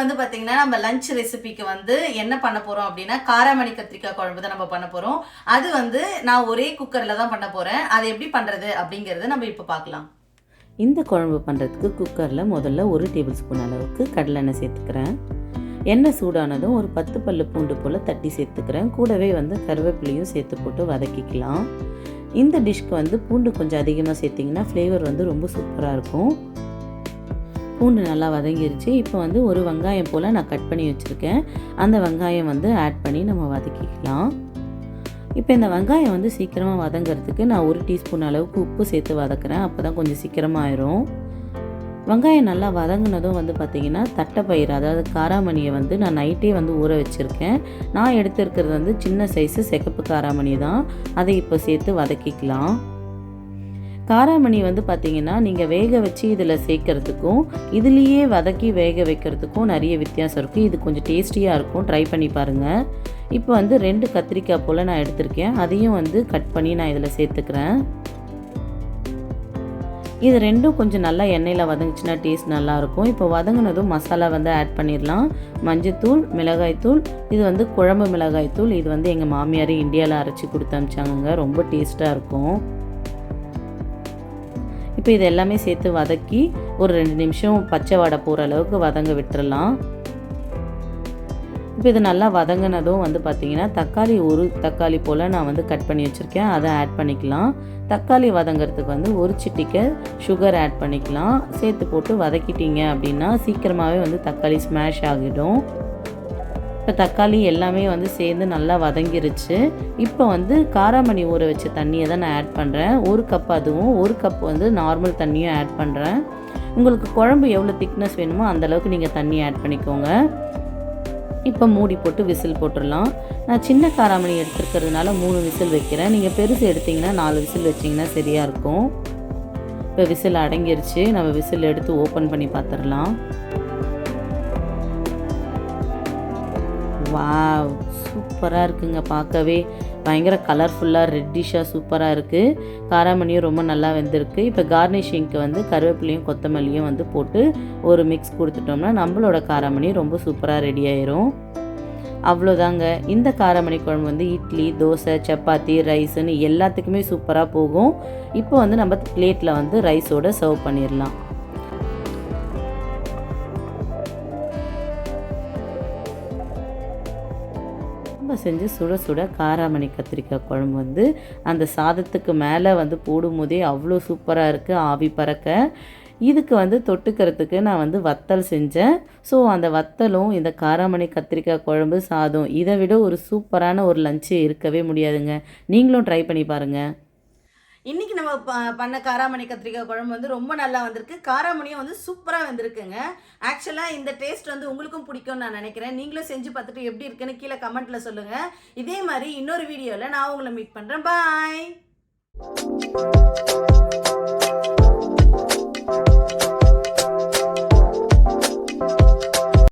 வந்து பாத்தீங்கன்னா நம்ம லஞ்ச் ரெசிபிக்கு வந்து என்ன பண்ண போறோம் அப்படின்னா காராமணி கத்திரிக்காய் குழம்பு தான் நம்ம பண்ண போறோம். அது வந்து நான் ஒரே குக்கர்ல தான் பண்ண போறேன். அது எப்படி பண்றது அப்படிங்கறத நம்ம இப்ப பார்க்கலாம். இந்த குழம்பு பண்ணுறதுக்கு குக்கரில் முதல்ல 1 டேபிள் ஸ்பூன் அளவுக்கு கடலெண்ணெய் சேர்த்துக்கிறேன். எண்ணெய் சூடானதும் ஒரு 10 பல்லு பூண்டு போல் தட்டி சேர்த்துக்கிறேன். கூடவே வந்து கருவேப்பிலையும் சேர்த்து போட்டு வதக்கிக்கலாம். இந்த டிஷ்க்கு வந்து பூண்டு கொஞ்சம் அதிகமாக சேர்த்திங்கன்னா ஃப்ளேவர் வந்து ரொம்ப சூப்பராக இருக்கும். பூண்டு நல்லா வதங்கிருச்சு. இப்போ வந்து ஒரு வெங்காயம் போல் நான் கட் பண்ணி வச்சுருக்கேன். அந்த வெங்காயம் வந்து ஆட் பண்ணி நம்ம வதக்கிக்கலாம். இப்போ இந்த வெங்காயம் வந்து சீக்கிரமாக வதங்கிறதுக்கு நான் 1 டீஸ்பூன் அளவுக்கு உப்பு சேர்த்து வதக்குறேன். அப்போ தான் கொஞ்சம் சீக்கிரமாக ஆயிரும். வெங்காயம் நல்லா வதங்கினதும் வந்து பார்த்திங்கன்னா தட்டைப்பயிறு, அதாவது காராமணியை வந்து நான் நைட்டே வந்து ஊற வச்சுருக்கேன். நான் எடுத்துருக்கிறது வந்து சின்ன சைஸு சிகப்பு காராமணி தான். அதை இப்போ சேர்த்து வதக்கிக்கலாம். காராமணி வந்து பார்த்திங்கன்னா நீங்கள் வேக வச்சு இதில் சேர்க்கறதுக்கும் இதுலேயே வதக்கி வேக வைக்கிறதுக்கும் நிறைய வித்தியாசம் இருக்குது. இது கொஞ்சம் டேஸ்டியாக இருக்கும். ட்ரை பண்ணி பாருங்கள். இப்போ வந்து 2 கத்திரிக்காய் போல் நான் எடுத்திருக்கேன். அதையும் வந்து கட் பண்ணி நான் இதில் சேர்த்துக்கிறேன். இது ரெண்டும் கொஞ்சம் நல்லா எண்ணெயில் வதங்கிச்சுன்னா டேஸ்ட் நல்லாயிருக்கும். இப்போ வதங்கினதும் மசாலா வந்து ஆட் பண்ணிடலாம். மஞ்சத்தூள், மிளகாய்த்தூள், இது வந்து குழம்பு மிளகாய்த்தூள். இது வந்து எங்கள் மாமியார் இந்தியாவில் அரைச்சி கொடுத்து அனுப்பிச்சாங்க. ரொம்ப டேஸ்ட்டாக இருக்கும். இப்போ இது எல்லாமே சேர்த்து வதக்கி ஒரு 2 நிமிஷம் பச்சை வாடை போகிற அளவுக்கு வதங்க விட்டுறலாம். இப்போ இது நல்லா வதங்கினதும் வந்து பார்த்திங்கன்னா தக்காளி 1 தக்காளி போல் நான் வந்து கட் பண்ணி வச்சுருக்கேன். அதை ஆட் பண்ணிக்கலாம். தக்காளி வதங்கிறதுக்கு வந்து 1 சிட்டிக்கை சுகர் ஆட் பண்ணிக்கலாம். சேர்த்து போட்டு வதக்கிட்டீங்க அப்படின்னா சீக்கிரமாகவே வந்து தக்காளி ஸ்மாஷ் ஆகிடும். இப்போ தக்காளி எல்லாமே வந்து சேர்ந்து நல்லா வதங்கிருச்சு. இப்போ வந்து காராமணி ஊற வச்ச தண்ணியை தான் நான் ஆட் பண்ணுறேன். 1 கப் அதுவும் 1 கப் வந்து நார்மல் தண்ணியும் ஆட் பண்ணுறேன். உங்களுக்கு குழம்பு எவ்வளோ திக்னஸ் வேணுமோ அந்தளவுக்கு நீங்கள் தண்ணி ஆட் பண்ணிக்கோங்க. இப்போ மூடி போட்டு விசில் போட்டுடலாம். நான் சின்ன காராமணி எடுத்துருக்கிறதுனால 3 விசில் வைக்கிறேன். நீங்கள் பெருசு எடுத்திங்கன்னா 4 விசில் வச்சிங்கன்னா சரியாக இருக்கும். இப்போ விசில் அடங்கிருச்சு. நம்ம விசில் எடுத்து ஓப்பன் பண்ணி பார்த்துடலாம். வாவ், சூப்பராக இருக்குங்க. பார்க்கவே பயங்கர கலர்ஃபுல்லாக ரெட்டிஷாக சூப்பராக இருக்குது. காராமணியும் ரொம்ப நல்லா வெந்திருக்கு. இப்போ கார்னிஷிங்க்கு வந்து கருவேப்பிலையும் கொத்தமல்லியும் வந்து போட்டு ஒரு மிக்ஸ் கொடுத்துட்டோம்னா நம்மளோட காராமணி ரொம்ப சூப்பராக ரெடி ஆயிரும். அவ்வளோதாங்க. இந்த காராமணி குழம்பு வந்து இட்லி, தோசை, சப்பாத்தி, ரைஸுன்னு எல்லாத்துக்குமே சூப்பராக போகும். இப்போ வந்து நம்ம பிளேட்டில் வந்து ரைஸோடு சர்வ் பண்ணிடலாம். செஞ்சு சுட சுட காராமணி கத்திரிக்காய் குழம்பு வந்து அந்த சாதத்துக்கு மேலே வந்து போடும்போதே அவ்வளோ சூப்பராக இருக்குது. ஆவி பறக்க. இதுக்கு வந்து தொட்டுக்கிறதுக்கு நான் வந்து வத்தல் செஞ்சேன். ஸோ அந்த வத்தலும் இந்த காராமணி கத்திரிக்காய் குழம்பு, சாதம், இதை விட ஒரு சூப்பரான ஒரு லஞ்சு இருக்கவே முடியாதுங்க. நீங்களும் ட்ரை பண்ணி பாருங்கள். இன்றைக்கி நம்ம பண்ண காராமணி கத்திரிக்காய் குழம்பு வந்து ரொம்ப நல்லா வந்திருக்கு. காராமணியும் வந்து சூப்பராக வந்திருக்குங்க. ஆக்சுவலாக இந்த டேஸ்ட் வந்து உங்களுக்கும் பிடிக்கும்னு நான் நினைக்கிறேன். நீங்களும் செஞ்சு பார்த்துட்டு எப்படி இருக்குன்னு கீழே கமெண்ட்டில் சொல்லுங்கள். இதே மாதிரி இன்னொரு வீடியோவில் நான் உங்களை மீட் பண்ணுறேன். பாய்.